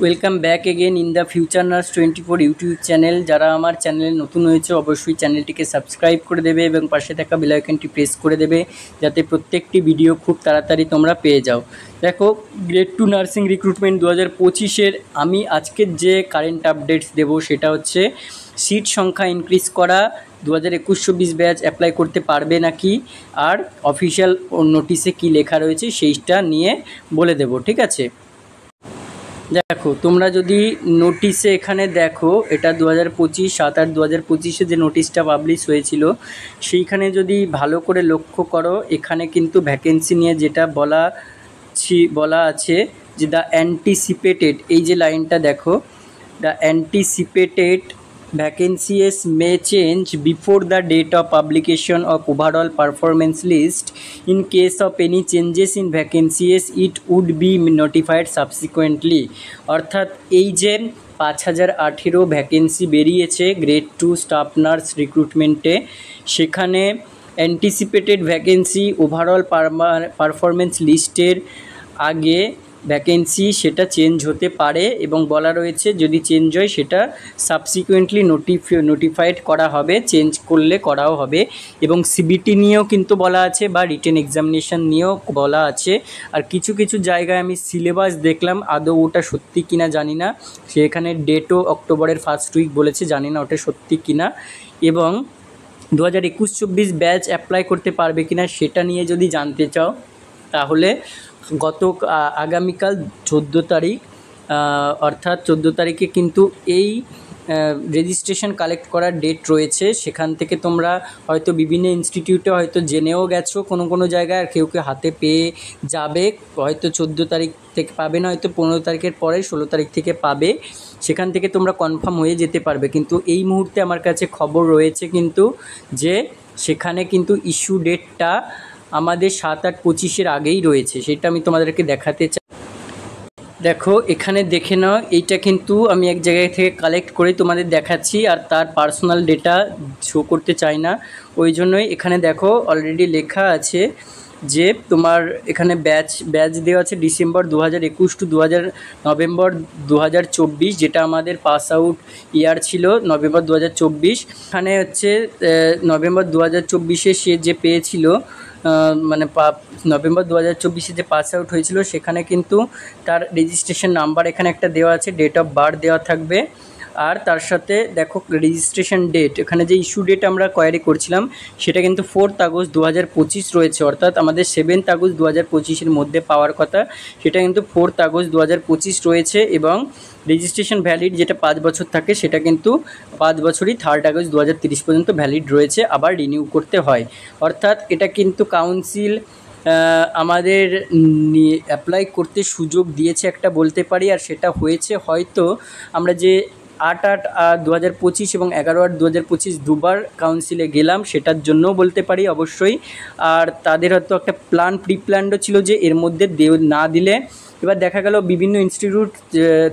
Welcome back again in the future nurse 24 YouTube channel. যারা আমার চ্যানেলে নতুন হয়েছে অবশ্যই চ্যানেলটিকে সাবস্ক্রাইব করে দেবে এবং পাশে থাকা বেল আইকনটি প্রেস করে দেবে, যাতে প্রত্যেকটি ভিডিও খুব তাড়াতাড়ি তোমরা পেয়ে যাও। দেখো, গ্রেড 2 নার্সিং রিক্রুটমেন্ট 2025-এর আমি আজকের যে কারেন্ট আপডেটস দেবো সেটা হচ্ছে সিট সংখ্যা ইনক্রিজ করা, 2021-24 ব্যাচ অ্যাপ্লাই করতে পারবে নাকি, আর অফিসিয়াল নোটিশে কি লেখা রয়েছে সেইটা নিয়ে বলে দেবো। ঠিক আছে, দেখো তোমরা যদি নোটিশে এখানে দেখো, এটা 2025 7/8 2025-এ যে নোটিশটা পাবলিশ হয়েছিল সেইখানে যদি ভালো করে লক্ষ্য করো, এখানে কিন্তু ভ্যাকেন্সি নিয়ে যেটা বলা আছে যে দ্য অ্যান্টিসিপেটেড, এই যে লাইনটা দেখো, the anticipated vacancies may change before the date of publication of overall performance list. In case of any changes in vacancies it would be notified subsequently. অর্থাৎ এই যে 5018 ভ্যাকেন্সি বেরিয়েছে গ্রেড 2 স্টাফ নার্স রিক্রুটমেন্টে, সেখানে anticipated vacancy overall performance লিস্টের আগে vacancy সেটা change হতে পারে এবং বলা রয়েছে যদি চেঞ্জ হয় সেটা সাবসিকুয়েন্টলি নোটিফাইড করা হবে, চেঞ্জ করলে করাও হবে। এবং সিবিটি নিয়েও কিন্তু বলা আছে বা রিটেন এক্সামিনেশান নিয়েও বলা আছে। আর কিছু কিছু জায়গায় আমি সিলেবাস দেখলাম, আদৌ ওটা সত্যি কিনা জানি না, সেখানে ডেটও অক্টোবরের ফার্স্ট উইক বলেছে, জানি না ওটা সত্যি কিনা। এবং 2021-24 ব্যাচ অ্যাপ্লাই করতে পারবে কিনা সেটা নিয়ে যদি জানতে চাও তাহলে আগামীকাল 14 তারিখ, অর্থাৎ 14 তারিখে কিন্তু এই রেজিস্ট্রেশন কালেক্ট করার ডেট রয়েছে। সেখান থেকে তোমরা হয়তো বিভিন্ন ইনস্টিটিউটে হয়তো জেনেও গেছো কোনো কোনো জায়গায়, আর কেউ কেউ হাতে পেয়ে যাবে, হয়তো 14 তারিখ থেকে পাবে না, হয়তো 15 তারিখের পরে 16 তারিখ থেকে পাবে। সেখান থেকে তোমরা কনফার্ম হয়ে যেতে পারবে। কিন্তু এই মুহূর্তে আমার কাছে খবর রয়েছে কিন্তু যে সেখানে কিন্তু ইস্যু ডেটটা আমাদের 7/8-25-এর আগেই রয়েছে, সেটা আমি তোমাদেরকে দেখাতে চাই। দেখো এখানে দেখে নাও, এইটা কিন্তু আমি এক জায়গায় থেকে কালেক্ট করে তোমাদের দেখাচ্ছি, আর তার পার্সোনাল ডেটা শো করতে চাই না, ওই জন্যই এখানে দেখো অলরেডি লেখা আছে যে তোমার এখানে ব্যাচ দেওয়া আছে ডিসেম্বর 2021 টু নভেম্বর 2024, যেটা আমাদের পাস আউট ইয়ার ছিল নভেম্বর 2024। এখানে হচ্ছে নভেম্বর 2024-এ সে যে পেয়েছিল, মানে নভেম্বর 2024-এ যে পাস আউট হয়েছিল সেখানে কিন্তু তার রেজিস্ট্রেশন নাম্বার এখানে একটা দেওয়া আছে, ডেট অফ বার্থ দেওয়া থাকবে, আর তার সাথে দেখো রেজিস্ট্রেশন ডেট, এখানে যে ইস্যু ডেট আমরা কোয়ারি করছিলাম সেটা কিন্তু 4 আগস্ট 2025 রয়েছে, অর্থাৎ আমাদের 7 আগস্ট 2025-এর মধ্যে পাওয়ার কথা, সেটা কিন্তু 4 আগস্ট 2025 রয়েছে। এবং রেজিস্ট্রেশন ভ্যালিড যেটা 5 বছর থাকে সেটা কিন্তু 5 বছরই 3 আগস্ট 2030 পর্যন্ত ভ্যালিড রয়েছে, আবার রিনিউ করতে হয়। অর্থাৎ এটা কিন্তু কাউন্সিল আমাদের অ্যাপ্লাই করতে সুযোগ দিয়েছে একটা বলতে পারি, আর সেটা হয়েছে হয়তো আমরা যে 8/8/2025 এবং 11/8/2025 দুবার কাউন্সিলে গেলাম সেটার জন্যও বলতে পারি অবশ্যই। আর তাদের হয়তো একটা প্রি প্ল্যানও ছিল যে এর মধ্যে না দিলে, এবার দেখা গেল বিভিন্ন ইনস্টিটিউট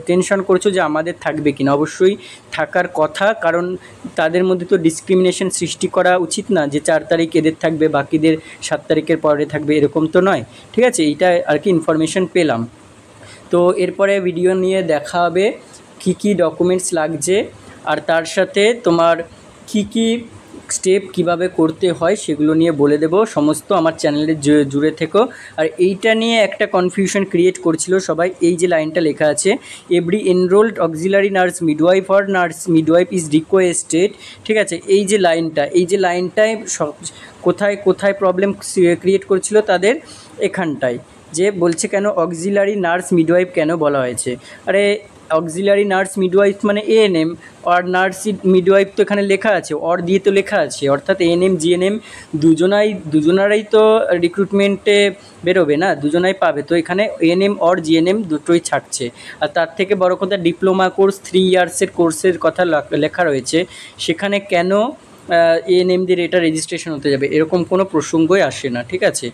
টেনশন করছো যে আমাদের থাকবে কিনা, অবশ্যই থাকার কথা, কারণ তাদের মধ্যে তো ডিসক্রিমিনেশন সৃষ্টি করা উচিত না যে 4 তারিখ এদের থাকবে বাকিদের 7 তারিখের পরে থাকবে, এরকম তো নয়। ঠিক আছে, এইটা আর কি ইনফরমেশন পেলাম। তো এরপরে ভিডিও নিয়ে দেখা হবে কী কী ডকুমেন্টস লাগছে, আর তার সাথে তোমার কী কী স্টেপ কিভাবে করতে হয় সেগুলো নিয়ে বলে দেব সমস্ত, আমার চ্যানেলে জুড়ে থেকো। আর এইটা নিয়ে একটা কনফিউশন ক্রিয়েট করছিল সবাই, এই যে লাইনটা লেখা আছে every enrolled auxiliary nurse midwife or nurse midwife is requested, ঠিক আছে, এই যে লাইনটায় কোথায় কোথায় প্রবলেম ক্রিয়েট করছিল তাদের, এখানটায় যে বলছে কেন অক্সিলারি নার্স মিডওয়াইফ কেন বলা হয়েছে। আরে অক্সিলারি নার্স মিডওয়াইফ মানে এএনএম, আর নার্স মিডওয়াইফ তো এখানে লেখা আছে, অর দিয়ে তো লেখা আছে, অর্থাৎ এএনএম জিএনএম দুজনারাই তো রিক্রুটমেন্টে বেরোবে না, দুজনাই পাবে। তো এখানে এএনএম অর জিএনএম দুটোই ছাড়ছে। আর তার থেকে বড় কথা ডিপ্লোমা কোর্স 3 ইয়ার্সের কোর্সের কথা লেখা রয়েছে, সেখানে কেন এএনএমদের এটা রেজিস্ট্রেশন হতে যাবে, এরকম কোনো প্রসঙ্গই আসে না। ঠিক আছে,